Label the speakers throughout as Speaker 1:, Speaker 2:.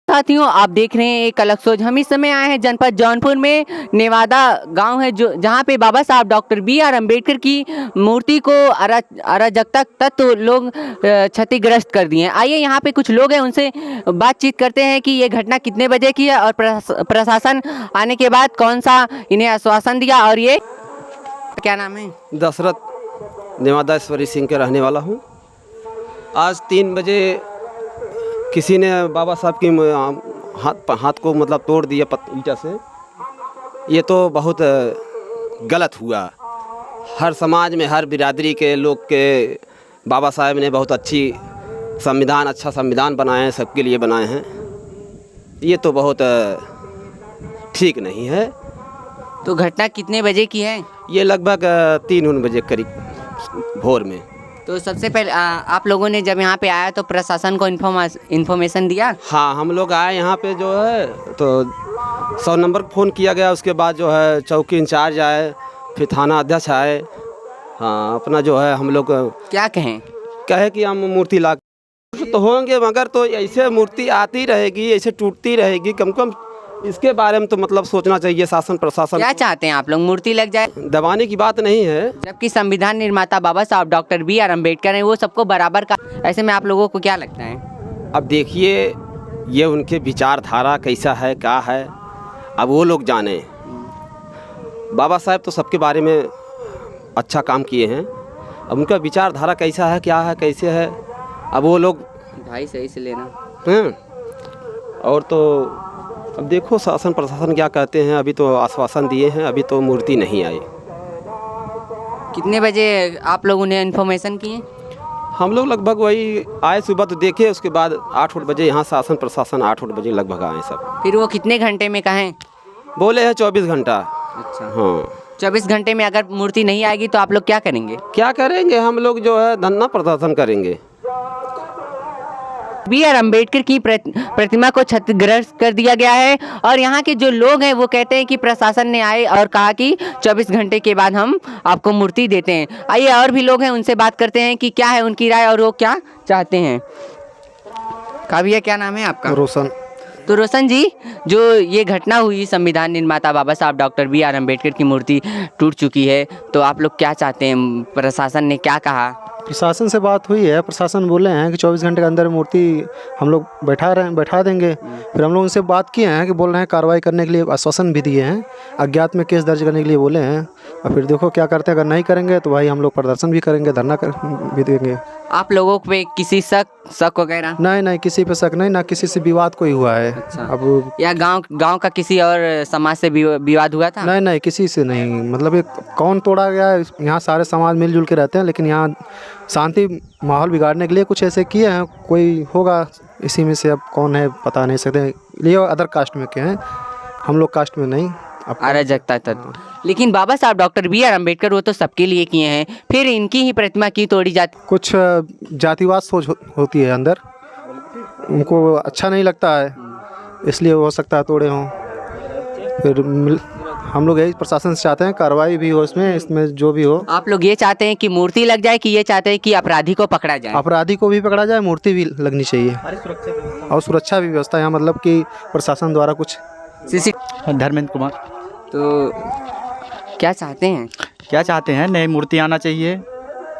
Speaker 1: साथियों, आप देख रहे हैं एक अलग सोच। हम इस समय आए हैं जनपद जौनपुर में। नेवादा गांव है जो जहां पे बाबा साहब डॉक्टर B.R. अम्बेडकर की मूर्ति को अराजकता तत्व लोग क्षतिग्रस्त कर दिए हैं। आइए यहाँ पे कुछ लोग हैं, उनसे बातचीत करते हैं कि ये घटना कितने बजे की है और प्रशासन आने के बाद कौन सा इन्हें आश्वासन दिया। और ये क्या नाम है?
Speaker 2: दशरथ नेवादा ईश्वरी सिंह के रहने वाला हूँ। आज 3 बजे किसी ने बाबा साहब की हाथ को मतलब तोड़ दिया ईंटा से। ये तो बहुत गलत हुआ। हर समाज में हर बिरादरी के लोग के बाबा साहब ने बहुत अच्छा संविधान बनाए हैं, सबके लिए बनाए हैं। ये तो बहुत ठीक नहीं है।
Speaker 1: तो घटना कितने बजे की है?
Speaker 2: ये लगभग 3 बजे करीब भोर में।
Speaker 1: तो सबसे पहले आप लोगों ने जब यहाँ पे आया तो प्रशासन को इन्फॉर्मेशन दिया?
Speaker 2: हाँ, हम लोग आए यहाँ पे जो है तो 100 नंबर फ़ोन किया गया। उसके बाद जो है चौकी इंचार्ज आए, फिर थाना अध्यक्ष आए। हाँ, अपना जो है हम लोग
Speaker 1: क्या कहे
Speaker 2: कि हम मूर्ति ला तो होंगे, मगर तो ऐसे मूर्ति आती रहेगी, ऐसे टूटती रहेगी। कम से कम इसके बारे में तो मतलब सोचना चाहिए शासन प्रशासन।
Speaker 1: क्या चाहते हैं आप लोग? मूर्ति लग जाए?
Speaker 2: दबाने की बात नहीं है,
Speaker 1: जबकि संविधान निर्माता बाबा साहब डॉक्टर B.R. अम्बेडकर हैं, वो सबको बराबर का। ऐसे में आप लोगों को क्या लगता है?
Speaker 2: अब देखिए ये उनके विचारधारा कैसा है, क्या है, अब वो लोग जाने। बाबा साहब तो सबके बारे में अच्छा काम किए हैं। अब उनका विचारधारा कैसा है, क्या है, कैसे है, अब वो लोग
Speaker 1: भाई सही से लेना
Speaker 2: हैं। और तो अब देखो शासन प्रशासन क्या कहते हैं। अभी तो आश्वासन दिए हैं, अभी तो मूर्ति नहीं आई।
Speaker 1: कितने बजे आप लोगों ने इन्फॉर्मेशन की?
Speaker 2: हम लोग लगभग वही आए सुबह तो देखे, उसके बाद 8 बजे यहाँ शासन प्रशासन 8 बजे लगभग आए सब।
Speaker 1: फिर वो कितने घंटे में कहें?
Speaker 2: बोले हैं 24 घंटा।
Speaker 1: अच्छा
Speaker 2: हाँ,
Speaker 1: 24 घंटे में अगर मूर्ति नहीं आएगी तो आप लोग क्या करेंगे?
Speaker 2: क्या करेंगे? हम लोग जो है धरना प्रदर्शन करेंगे।
Speaker 1: B.R. अम्बेडकर की प्रतिमा को क्षतिग्रस्त कर दिया गया है और यहाँ के जो लोग हैं वो कहते हैं कि प्रशासन ने आए और कहा कि 24 घंटे के बाद हम आपको मूर्ति देते हैं। आइए और भी लोग हैं, उनसे बात करते हैं कि क्या है उनकी राय और वो क्या चाहते हैं। भैया क्या नाम है आपका?
Speaker 3: रोशन।
Speaker 1: तो रोशन जी, जो ये घटना हुई, संविधान निर्माता बाबा साहब डॉक्टर B.R. अम्बेडकर की मूर्ति टूट चुकी है, तो आप लोग क्या चाहते हैं? प्रशासन ने क्या कहा?
Speaker 3: प्रशासन से बात हुई है, प्रशासन बोले हैं कि 24 घंटे के अंदर मूर्ति हम लोग बैठा देंगे। फिर हम लोग उनसे बात किए हैं कि बोल रहे हैं कार्रवाई करने के लिए आश्वासन भी दिए हैं, अज्ञात में केस दर्ज करने के लिए बोले हैं। और फिर देखो क्या करते हैं। अगर नहीं करेंगे तो भाई हम लोग प्रदर्शन भी करेंगे, धरना भी देंगे।
Speaker 1: आप लोगों पे किसी शक वगैरह?
Speaker 3: नहीं, किसी पे शक नहीं, ना किसी से विवाद कोई हुआ है।
Speaker 1: अच्छा।
Speaker 3: अब
Speaker 1: या गांव का किसी और समाज से विवाद हुआ था?
Speaker 3: नहीं, किसी से नहीं। मतलब ये कौन तोड़ा गया है, यहाँ सारे समाज मिलजुल के रहते हैं, लेकिन यहाँ शांति माहौल बिगाड़ने के लिए कुछ ऐसे किए हैं। कोई होगा इसी में से, अब कौन है पता नहीं सकते। ये अदर कास्ट में के हैं, हम लोग कास्ट में नहीं।
Speaker 1: अराजकता तत्व। लेकिन बाबा साहब डॉक्टर B.R. अम्बेडकर वो तो सबके लिए किए हैं, फिर इनकी ही प्रतिमा की तोड़ी जाती?
Speaker 3: कुछ जातिवाद सोच होती है अंदर, उनको अच्छा नहीं लगता है, इसलिए हो सकता है तोड़े हों। फिर हम लोग यही प्रशासन से चाहते हैं कार्रवाई भी हो इसमें जो भी हो।
Speaker 1: आप लोग ये चाहते हैं कि मूर्ति लग जाए कि ये चाहते हैं कि अपराधी को पकड़ा जाए?
Speaker 3: अपराधी को भी पकड़ा जाए, मूर्ति भी लगनी चाहिए और सुरक्षा भी व्यवस्था यहाँ, मतलब कि प्रशासन द्वारा कुछ।
Speaker 4: धर्मेंद्र कुमार।
Speaker 1: तो क्या चाहते हैं?
Speaker 4: नई मूर्ति आना चाहिए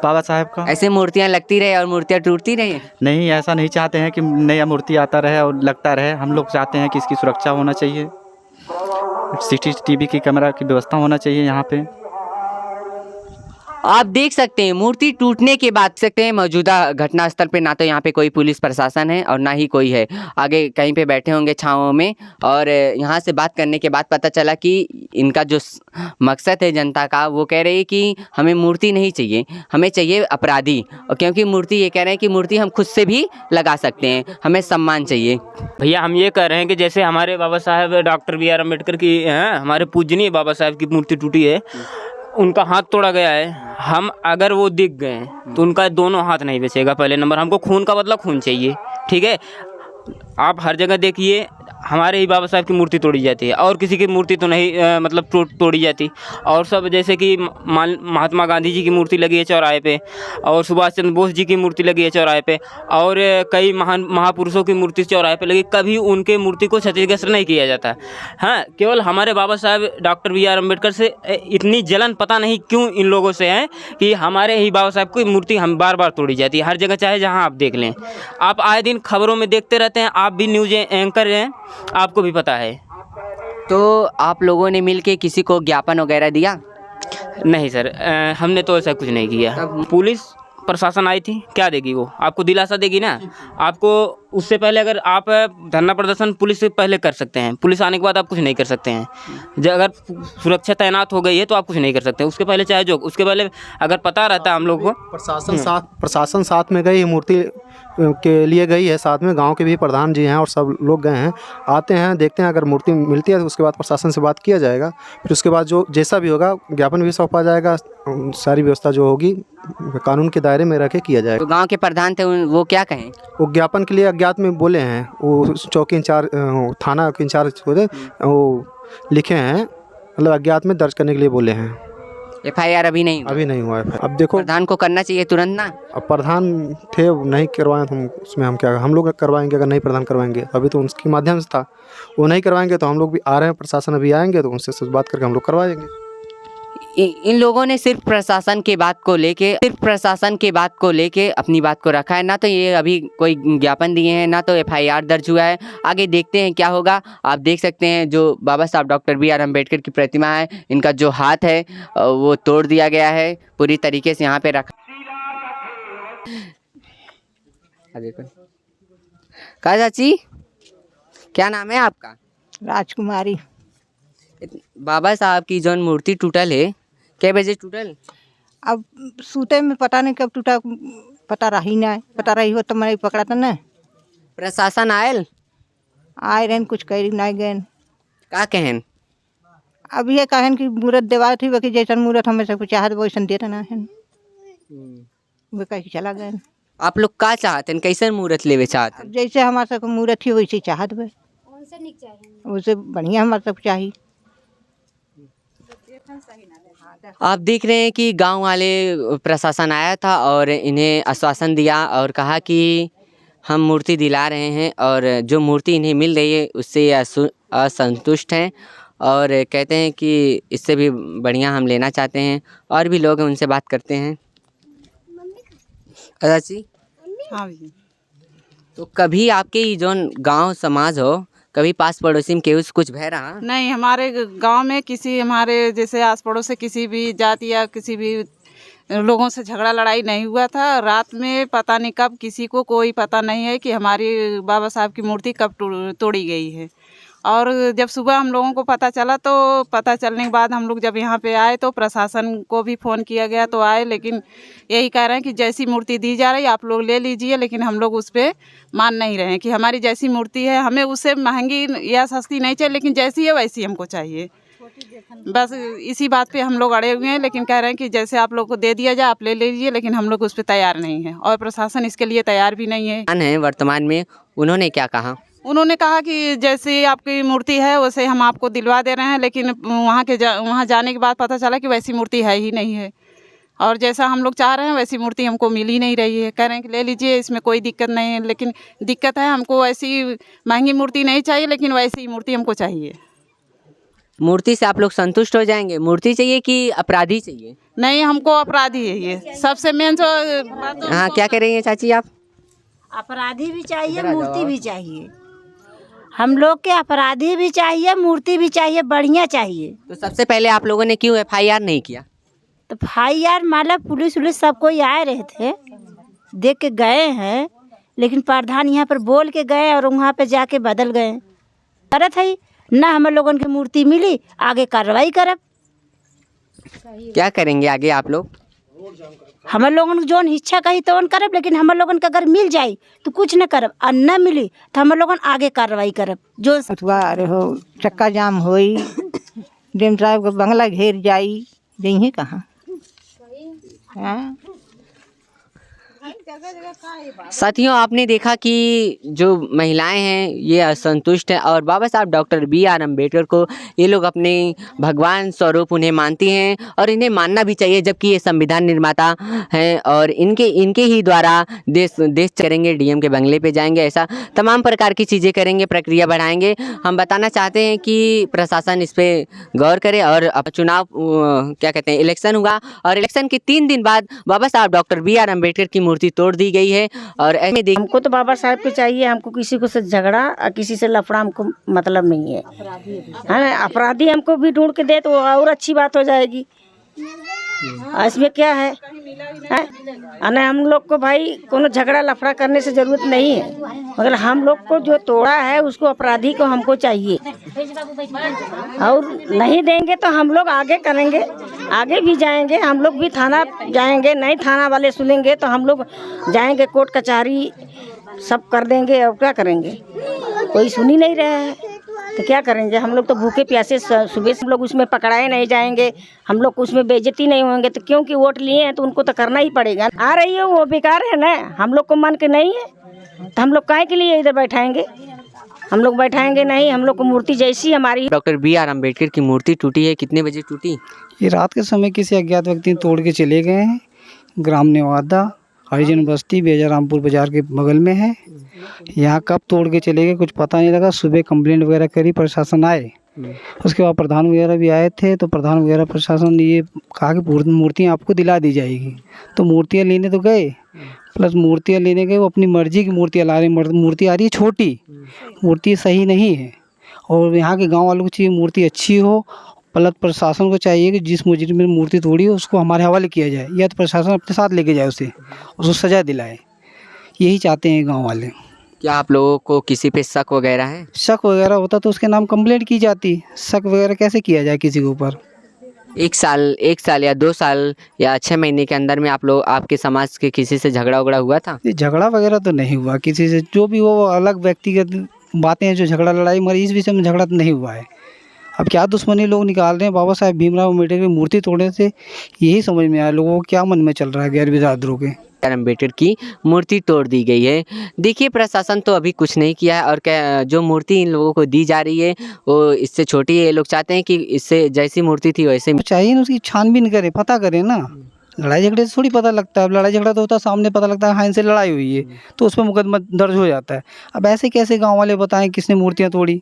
Speaker 4: बाबा साहब का।
Speaker 1: ऐसे मूर्तियाँ लगती रहे और मूर्तियाँ टूटती रहे?
Speaker 4: नहीं, ऐसा नहीं चाहते हैं कि नया मूर्ति आता रहे और लगता रहे। हम लोग चाहते हैं कि इसकी सुरक्षा होना चाहिए, CCTV की कैमरा की व्यवस्था होना चाहिए यहाँ पे।
Speaker 1: आप देख सकते हैं मूर्ति टूटने के बाद सकते हैं मौजूदा घटनास्थल पे ना तो यहाँ पे कोई पुलिस प्रशासन है और ना ही कोई है। आगे कहीं पे बैठे होंगे छाँव में, और यहाँ से बात करने के बाद पता चला कि इनका जो मकसद है जनता का, वो कह रहे हैं कि हमें मूर्ति नहीं चाहिए, हमें चाहिए अपराधी। और क्योंकि मूर्ति, ये कह रहे हैं कि मूर्ति हम खुद से भी लगा सकते हैं, हमें सम्मान चाहिए।
Speaker 5: भैया हम ये कह रहे हैं कि जैसे हमारे बाबा साहब डॉक्टर B.R. अम्बेडकर की हमारे पूजनीय बाबा साहब की मूर्ति टूटी है, उनका हाथ तोड़ा गया है। हम अगर वो दिख गए तो उनका दोनों हाथ नहीं बचेगा। पहले नंबर हमको खून का बदला खून चाहिए, ठीक है? आप हर जगह देखिए, हमारे ही बाबा साहब की मूर्ति तोड़ी जाती है और किसी की मूर्ति तो नहीं मतलब तोड़ी जाती। और सब जैसे कि महात्मा गांधी जी की मूर्ति लगी है चौराहे पे, और सुभाष चंद्र बोस जी की मूर्ति लगी है चौराहे पे, और कई महान महापुरुषों की मूर्ति चौराहे पे लगी, कभी उनके मूर्ति को क्षतिग्रस्त नहीं किया जाता। हाँ, केवल हमारे बाबा साहब डॉक्टर बी आर अम्बेडकर से इतनी जलन पता नहीं क्यों इन लोगों से है कि हमारे ही बाबा साहब की मूर्ति हम बार बार तोड़ी जाती है, हर जगह चाहे जहाँ आप देख लें। आप आए दिन खबरों में देखते रहते हैं, आप भी न्यूज़ एंकर हैं, आपको भी पता है।
Speaker 1: तो आप लोगों ने मिल के किसी को ज्ञापन वगैरह दिया?
Speaker 5: नहीं सर, हमने तो ऐसा कुछ नहीं किया। पुलिस प्रशासन आई थी, क्या देगी वो? आपको दिलासा देगी ना। आपको उससे पहले अगर आप धरना प्रदर्शन पुलिस से पहले कर सकते हैं, पुलिस आने के बाद आप कुछ नहीं कर सकते हैं। अगर सुरक्षा तैनात हो गई है तो आप कुछ नहीं कर सकते, उसके पहले चाहे जो, उसके पहले अगर पता रहता हम लोग को।
Speaker 3: प्रशासन साथ में गई, मूर्ति के लिए गई है, साथ में गांव के भी प्रधान जी हैं और सब लोग गए हैं। आते हैं, देखते हैं, अगर मूर्ति मिलती है तो उसके बाद प्रशासन से बात किया जाएगा। फिर उसके बाद जो जैसा भी होगा ज्ञापन भी सौंपा जाएगा, सारी व्यवस्था जो होगी कानून के दायरे में रह के किया जाएगा।
Speaker 1: तो गांव के प्रधान थे वो क्या कहें?
Speaker 3: वो ज्ञापन के लिए अज्ञात में बोले हैं, वो चौकी इंचार्ज थाना के इंचार्ज होते वो लिखे हैं, मतलब अज्ञात में दर्ज करने के लिए बोले हैं।
Speaker 1: FIR अभी नहीं हुआ?
Speaker 3: अभी नहीं हुआ है। अब देखो,
Speaker 1: प्रधान को करना चाहिए तुरंत ना।
Speaker 3: अब प्रधान थे, नहीं करवाएं तो उसमें हम क्या, हम लोग करवाएंगे अगर नहीं प्रधान करवाएंगे। अभी तो उनके माध्यम से था, वो नहीं करवाएंगे तो हम लोग भी आ रहे हैं, प्रशासन अभी आएंगे तो उनसे बात करके हम लोग करवा देंगे।
Speaker 1: इन लोगों ने सिर्फ प्रशासन के बात को लेके अपनी बात को रखा है, ना तो ये अभी कोई ज्ञापन दिए हैं, ना तो FIR दर्ज हुआ है। आगे देखते हैं क्या होगा। आप देख सकते हैं जो बाबा साहब डॉक्टर BR अम्बेडकर की प्रतिमा है, इनका जो हाथ है वो तोड़ दिया गया है, पूरी तरीके से यहाँ पे रखा। देखो कहा चाची, क्या नाम है आपका?
Speaker 6: राजकुमारी।
Speaker 1: बाबा साहब की जो मूर्ति टूटल है, क्या बजे टूटल?
Speaker 6: अब सूते में पता नहीं कब टूटा, पता रही ना, पता रही हो तो मैं पकड़ा था ना।
Speaker 1: प्रशासन आयल?
Speaker 6: आए रहन, कुछ कह नहीं गए।
Speaker 1: का कहन?
Speaker 6: अब ये कहन कि मूर्त देवा थी, बाकी जैसा मूर्त हमें सब कुछ चाहत वैसा देता ना है, वे कह के चला गए।
Speaker 1: आप लोग का चाहते हैं, कैसे मूर्त लेवे चाहते हैं?
Speaker 6: जैसे हमारे सब मूर्त थी वैसे चाहत वे, उससे बढ़िया हमारे सब चाहिए।
Speaker 1: आप देख रहे हैं कि गांव वाले प्रशासन आया था और इन्हें आश्वासन दिया और कहा कि हम मूर्ति दिला रहे हैं, और जो मूर्ति इन्हें मिल रही है उससे ये असंतुष्ट हैं और कहते हैं कि इससे भी बढ़िया हम लेना चाहते हैं। और भी लोग हैं, उनसे बात करते हैं। जी
Speaker 7: हाँ भैया।
Speaker 1: तो कभी आपके जो गांव समाज हो, कभी पास पड़ोसी में केहू से कुछ भय रहा?
Speaker 7: नहीं, हमारे गांव में किसी हमारे जैसे आस पड़ोस से किसी भी जाति या किसी भी लोगों से झगड़ा लड़ाई नहीं हुआ था। रात में पता नहीं कब, किसी को कोई पता नहीं है कि हमारी बाबा साहब की मूर्ति कब तोड़ी गई है। और जब सुबह हम लोगों को पता चला, तो पता चलने के बाद हम लोग जब यहाँ पे आए तो प्रशासन को भी फ़ोन किया गया तो आए, लेकिन यही कह रहे हैं कि जैसी मूर्ति दी जा रही है आप लोग ले लीजिए, लेकिन हम लोग उस पर मान नहीं रहे हैं कि हमारी जैसी मूर्ति है, हमें उससे महंगी या सस्ती नहीं चाहिए, लेकिन जैसी है वैसी हमको चाहिए। बस इसी बात पे हम लोग अड़े हुए हैं, लेकिन कह रहे हैं कि जैसे आप लोग को दे दिया जाए आप ले लीजिए, लेकिन हम लोग उस पर तैयार नहीं हैं और प्रशासन इसके लिए तैयार भी नहीं है।
Speaker 1: वर्तमान में उन्होंने क्या कहा?
Speaker 7: उन्होंने कहा कि जैसे आपकी मूर्ति है वैसे हम आपको दिलवा दे रहे हैं, लेकिन वहाँ जाने के बाद पता चला कि वैसी मूर्ति है ही नहीं है, और जैसा हम लोग चाह रहे हैं वैसी मूर्ति हमको मिल ही नहीं रही है। कह रहे हैं कि ले लीजिए, इसमें कोई दिक्कत नहीं है, लेकिन दिक्कत है हमको ऐसी महंगी मूर्ति नहीं चाहिए, लेकिन वैसी मूर्ति हमको चाहिए।
Speaker 1: मूर्ति से आप लोग संतुष्ट हो जाएंगे? मूर्ति चाहिए कि अपराधी चाहिए?
Speaker 7: नहीं, हमको अपराधी है ये सबसे मेन जो।
Speaker 1: हाँ, क्या कह रही हैं चाची आप?
Speaker 8: अपराधी भी चाहिए, मूर्ति भी चाहिए। हम लोग के अपराधी भी चाहिए, मूर्ति भी चाहिए, बढ़िया चाहिए।
Speaker 1: तो सबसे पहले आप लोगों ने क्यों FIR नहीं किया?
Speaker 8: तो FIR मतलब पुलिस सब कोई आए रहे थे, देख के गए हैं, लेकिन प्रधान यहाँ पर बोल के गए और वहाँ पे जाके बदल गए। करत है ना, हम लोगों की मूर्ति मिली, आगे कार्रवाई करब।
Speaker 1: क्या करेंगे आगे आप लोग?
Speaker 8: हम लोगों को जोन इच्छा कही तो करब, लेकिन हम लोगों को अगर मिल जाए तो कुछ न करब, और न मिली तो हम लोगन आगे कार्रवाई करब। जो
Speaker 6: अथवा हो चक्का जाम होई, डीएम साहब का बंगला घेर जाई, जइए कहाँ। हाँ,
Speaker 1: साथियों, आपने देखा कि जो महिलाएं हैं ये असंतुष्ट हैं और बाबा साहब डॉक्टर B.R. अम्बेडकर को ये लोग अपने भगवान स्वरूप उन्हें मानती हैं और इन्हें मानना भी चाहिए, जबकि ये संविधान निर्माता हैं और इनके ही द्वारा देश करेंगे, DM के बंगले पे जाएंगे, ऐसा तमाम प्रकार की चीज़ें करेंगे, प्रक्रिया बढ़ाएंगे। हम बताना चाहते हैं कि प्रशासन इस पर गौर करे और अब चुनाव क्या कहते हैं, इलेक्शन हुआ और इलेक्शन के 3 दिन बाद बाबा साहब डॉक्टर B.R. अम्बेडकर की मूर्ति तोड़ दी गई है। और ऐसे
Speaker 9: हमको तो बाबा साहब के चाहिए, हमको किसी को से झगड़ा और किसी से लफड़ा हमको मतलब नहीं है। हाँ, अपराधी हमको भी ढूंढ के दे तो और अच्छी बात हो जाएगी। इसमें क्या है, अने हम लोग को भाई कोनो झगड़ा लफड़ा करने से ज़रूरत नहीं है, मगर हम लोग को जो तोड़ा है उसको अपराधी को हमको चाहिए और नहीं देंगे तो हम लोग आगे करेंगे, आगे भी जाएंगे। हम लोग भी थाना जाएंगे, नहीं थाना वाले सुनेंगे तो हम लोग जाएंगे कोर्ट कचहरी, सब कर देंगे। और क्या करेंगे, कोई सुन ही नहीं रहा है तो क्या करेंगे। हम लोग तो भूखे प्यासे सुबह से हम लोग उसमें पकड़ाए नहीं जाएंगे, हम लोग उसमें बेइज्जती नहीं होंगे तो क्योंकि वोट लिए हैं तो उनको तो करना ही पड़ेगा। आ रही है वो बेकार है ना, हम लोग को मन के नहीं है तो हम लोग काहे के लिए इधर बैठाएंगे, हम लोग बैठाएंगे नहीं। हम लोग को मूर्ति जैसी हमारी
Speaker 1: डॉक्टर B.R. अम्बेडकर की मूर्ति टूटी है, कितने बजे टूटी?
Speaker 10: ये रात के समय किसी अज्ञात व्यक्ति तोड़ के चले गए हैं। ग्राम नेवादा हरिजन बस्ती बेजारामपुर बाजार के बगल में है। यहाँ कब तोड़ के चले गए कुछ पता नहीं लगा। सुबह कंप्लेंट वगैरह करी, प्रशासन आए, उसके बाद प्रधान वगैरह भी आए थे तो प्रधान वगैरह प्रशासन ने ये कहा कि मूर्तियाँ आपको दिला दी जाएगी। तो मूर्तियाँ लेने तो गए, प्लस मूर्तियाँ लेने गए वो अपनी मर्जी की मूर्तियाँ ला रहे। मूर्ति आ रही है छोटी, मूर्ति सही नहीं है और यहाँ के गाँव वालों को चाहिए मूर्ति अच्छी हो। प्लस प्रशासन को चाहिए कि जिस मुजरिम ने मूर्ति तोड़ी है उसको हमारे हवाले किया जाए या तो प्रशासन अपने साथ लेके जाए, उसको सज़ा दिलाए। यही चाहते हैं गांव वाले।
Speaker 1: क्या आप लोगों को किसी पे शक वगैरह है?
Speaker 10: शक वगैरह होता तो उसके नाम कंप्लेंट की जाती। शक वगैरह कैसे किया जाए किसी के ऊपर?
Speaker 1: 1 साल या 2 साल या 6 महीने के अंदर में आप लोग आपके समाज के किसी से झगड़ा वगड़ा हुआ था?
Speaker 10: झगड़ा वगैरह तो नहीं हुआ किसी से, जो भी वो अलग व्यक्तिगत बातें हैं जो झगड़ा लड़ाई, मगर इस विषय में झगड़ा तो नहीं हुआ है। अब क्या दुश्मनी लोग निकाल रहे हैं बाबा साहब भीमराव अम्बेडकर की मूर्ति तोड़ने से, यही समझ में आया लोगों को क्या मन में चल रहा है गैर विरादरों के।
Speaker 1: अम्बेडकर की मूर्ति तोड़ दी गई है। देखिए, प्रशासन तो अभी कुछ नहीं किया है और क्या जो मूर्ति इन लोगों को दी जा रही है वो इससे छोटी है। ये लोग चाहते हैं कि इससे जैसी मूर्ति थी वैसे
Speaker 10: चाहिए ना, उसकी छानबीन करें, पता करें ना। लड़ाई झगड़े से थोड़ी पता लगता है। अब लड़ाई झगड़ा तो होता है सामने, पता लगता है हाँ इनसे लड़ाई हुई है तो उस पर मुकदमा दर्ज हो जाता है। अब ऐसे कैसे गाँव वाले बताएं किसने मूर्तियाँ तोड़ी,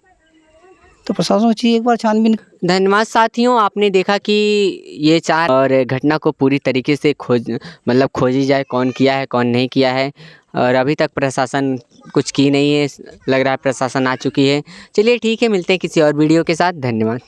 Speaker 10: तो प्रशासन को चाहिए एक बार छानबीन।
Speaker 1: धन्यवाद साथियों, आपने देखा कि ये चार और घटना को पूरी तरीके से खोजी जाए कौन किया है कौन नहीं किया है, और अभी तक प्रशासन कुछ की नहीं है। लग रहा है प्रशासन आ चुकी है। चलिए ठीक है, मिलते हैं किसी और वीडियो के साथ। धन्यवाद।